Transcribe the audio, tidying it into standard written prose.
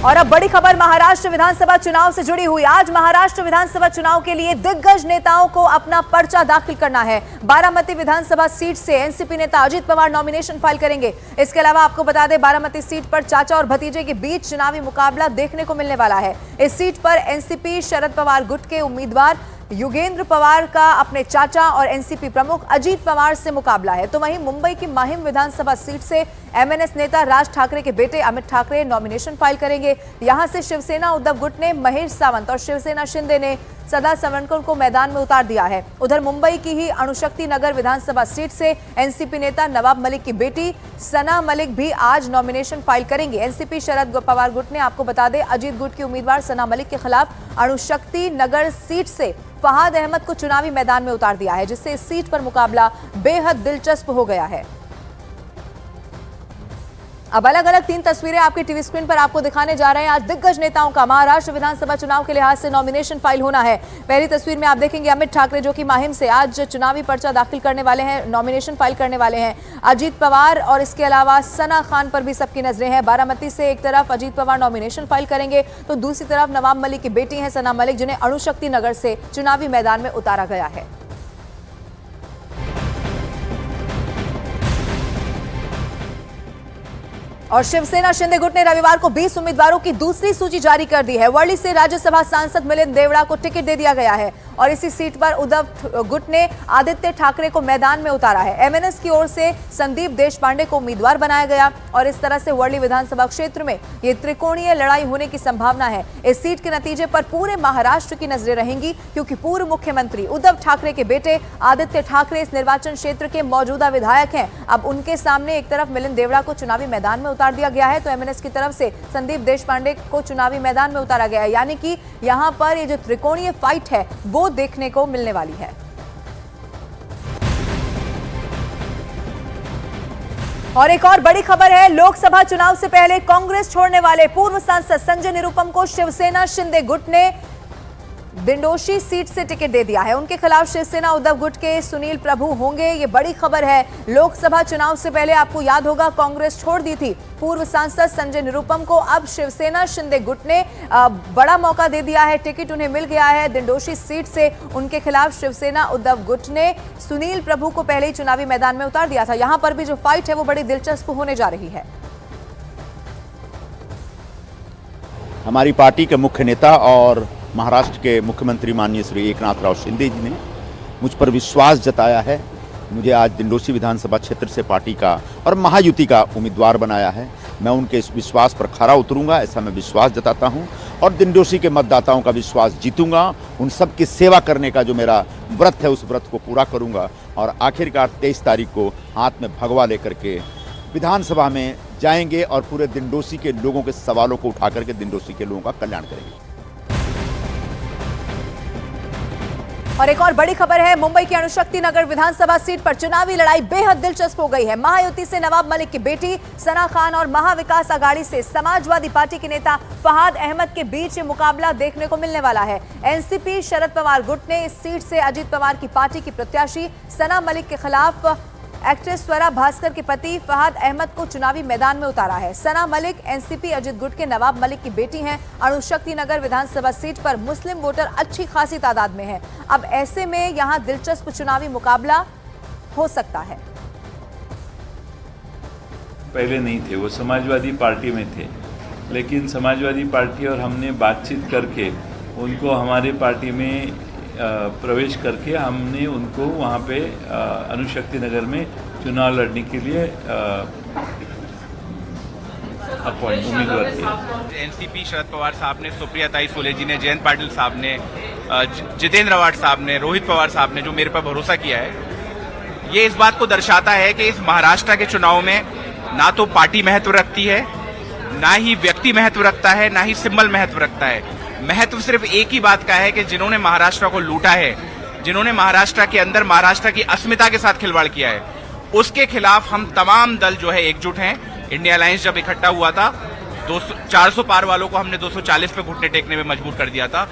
और अब बड़ी खबर महाराष्ट्र विधानसभा चुनाव से जुड़ी हुई। आज महाराष्ट्र विधानसभा चुनाव के लिए दिग्गज नेताओं को अपना पर्चा दाखिल करना है। बारामती विधानसभा सीट से एनसीपी नेता अजित पवार नॉमिनेशन फाइल करेंगे। इसके अलावा आपको बता दें, बारामती सीट पर चाचा और भतीजे के बीच चुनावी मुकाबला देखने को मिलने वाला है। इस सीट पर एनसीपी शरद पवार गुट के उम्मीदवार युगेंद्र पवार का अपने चाचा और एनसीपी प्रमुख अजीत पवार से मुकाबला है। तो वहीं मुंबई की माहिम विधानसभा सीट से एमएनएस नेता राज ठाकरे के बेटे अमित ठाकरे नॉमिनेशन फाइल करेंगे। यहां से शिवसेना उद्धव गुट ने महेश सावंत और शिवसेना शिंदे ने सदा सवरकर को मैदान में उतार दिया है। उधर मुंबई की ही अणुशक्ति नगर विधानसभा सीट से एनसीपी नेता नवाब मलिक की बेटी सना मलिक भी आज नॉमिनेशन फाइल करेंगी। एनसीपी शरद पवार गुट ने, आपको बता दें, अजीत गुट की उम्मीदवार सना मलिक के खिलाफ अणुशक्ति नगर सीट से फहाद अहमद को चुनावी मैदान में उतार दिया है, जिससे इस सीट पर मुकाबला बेहद दिलचस्प हो गया है। अब अलग अलग 3 तस्वीरें आपकी टीवी स्क्रीन पर आपको दिखाने जा रहे हैं। आज दिग्गज नेताओं का महाराष्ट्र विधानसभा चुनाव के लिहाज से नॉमिनेशन फाइल होना है। पहली तस्वीर में आप देखेंगे अमित ठाकरे, जो कि माहिम से आज चुनावी पर्चा दाखिल करने वाले हैं, नॉमिनेशन फाइल करने वाले हैं। अजीत पवार और इसके अलावा सना खान पर भी सबकी नजरें हैं। बारामती से एक तरफ अजीत पवार नॉमिनेशन फाइल करेंगे, तो दूसरी तरफ नवाब मलिक की बेटी है सना मलिक, जिन्हें अणुशक्ति नगर से चुनावी मैदान में उतारा गया है। और शिवसेना शिंदे गुट ने रविवार को 20 उम्मीदवारों की दूसरी सूची जारी कर दी है। वर्ली से राज्यसभा सांसद मिलिंद देवड़ा को टिकट दे दिया गया है और इसी सीट पर उद्धव गुट ने आदित्य ठाकरे को मैदान में उतारा है। एमएनएस की ओर से संदीप देशपांडे को उम्मीदवार बनाया गया और इस तरह से वर्ली विधानसभा क्षेत्र में ये त्रिकोणीय लड़ाई होने की संभावना है। इस सीट के नतीजे पर पूरे महाराष्ट्र की नजरें रहेंगी, क्योंकि पूर्व मुख्यमंत्री उद्धव ठाकरे के बेटे आदित्य ठाकरे इस निर्वाचन क्षेत्र के मौजूदा विधायक हैं। अब उनके सामने एक तरफ मिलिंद देवड़ा को चुनावी मैदान में उतार दिया गया है, तो एमएनएस की तरफ से संदीप देशपांडे को चुनावी मैदान में उतारा गया है। यानी कि यहां पर ये जो त्रिकोणीय फाइट है वो देखने को मिलने वाली है। और एक और बड़ी खबर है, लोकसभा चुनाव से पहले कांग्रेस छोड़ने वाले पूर्व सांसद संजय निरुपम को शिवसेना शिंदे गुट ने दिंडोशी सीट से टिकट दे दिया है। उनके खिलाफ शिवसेना उद्धव गुट के सुनील प्रभु होंगे। ये बड़ी खबर है। लोकसभा चुनाव से पहले आपको याद होगा कांग्रेस छोड़ दी थी पूर्व सांसद संजय निरुपम को। अब शिवसेना शिंदे गुट ने बड़ा मौका दे दिया है, टिकट उन्हें मिल गया है। दिंडोशी सीट से उनके खिलाफ शिवसेना उद्धव गुट ने सुनील प्रभु को पहले ही चुनावी मैदान में उतार दिया था। यहां पर भी जो फाइट है वो बड़ी दिलचस्प होने जा रही है। हमारी पार्टी के मुख्य नेता और महाराष्ट्र के मुख्यमंत्री माननीय श्री एकनाथ शिंदे जी ने मुझ पर विश्वास जताया है। मुझे आज दिंडोशी विधानसभा क्षेत्र से पार्टी का और महायुति का उम्मीदवार बनाया है। मैं उनके इस विश्वास पर खरा उतरूंगा, ऐसा मैं विश्वास जताता हूं और दिंडोशी के मतदाताओं का विश्वास जीतूंगा। उन सब की सेवा करने का जो मेरा व्रत है, उस व्रत को पूरा करूंगा और आखिरकार 23 तारीख को हाथ में भगवा लेकर के विधानसभा में जाएंगे और पूरे दिंडोशी के लोगों के सवालों को उठा करके दिंडोशी के लोगों का कल्याण करेंगे। और एक और बड़ी खबर है, मुंबई की अणुशक्ति नगर विधानसभा सीट पर चुनावी लड़ाई बेहद दिलचस्प हो गई है। महायुति से नवाब मलिक की बेटी सना खान और महाविकास आघाड़ी से समाजवादी पार्टी के नेता फहाद अहमद के बीच मुकाबला देखने को मिलने वाला है। एनसीपी शरद पवार गुट ने इस सीट से अजित पवार की पार्टी की प्रत्याशी सना मलिक के खिलाफ एक्ट्रेस स्वरा भास्कर के पति फहाद अहमद को चुनावी मैदान में उतारा है। सना मलिक एनसीपी अजित गुट के नवाब मलिक की बेटी हैं। अणुशक्ति नगर विधानसभा सीट पर मुस्लिम वोटर अच्छी खासी तादाद में हैं। अब ऐसे में यहां दिलचस्प चुनावी मुकाबला हो सकता है। पहले नहीं थे, वो समाजवादी पार्टी में थे, लेकिन समाजवादी पार्टी और हमने बातचीत करके उनको हमारे पार्टी में प्रवेश करके हमने उनको वहाँ पे अणुशक्ति नगर में चुनाव लड़ने के लिए उम्मीदवार किया। एनसीपी शरद पवार साहब ने, सुप्रिया ताई सोले जी ने, जयंत पाटिल साहब ने, जितेंद्र आवाड साहब ने, रोहित पवार साहब ने जो मेरे पर भरोसा किया है, ये इस बात को दर्शाता है कि इस महाराष्ट्र के चुनाव में ना तो पार्टी महत्व रखती है, ना ही व्यक्ति महत्व रखता है, ना ही सिंबल महत्व रखता है। महत्व सिर्फ एक ही बात का है कि जिन्होंने महाराष्ट्र को लूटा है, जिन्होंने महाराष्ट्र के अंदर महाराष्ट्र की अस्मिता के साथ खिलवाड़ किया है, उसके खिलाफ हम तमाम दल जो है एकजुट हैं। इंडिया अलायंस जब इकट्ठा हुआ था, 400 पार वालों को हमने 240 पे घुटने टेकने में मजबूर कर दिया था।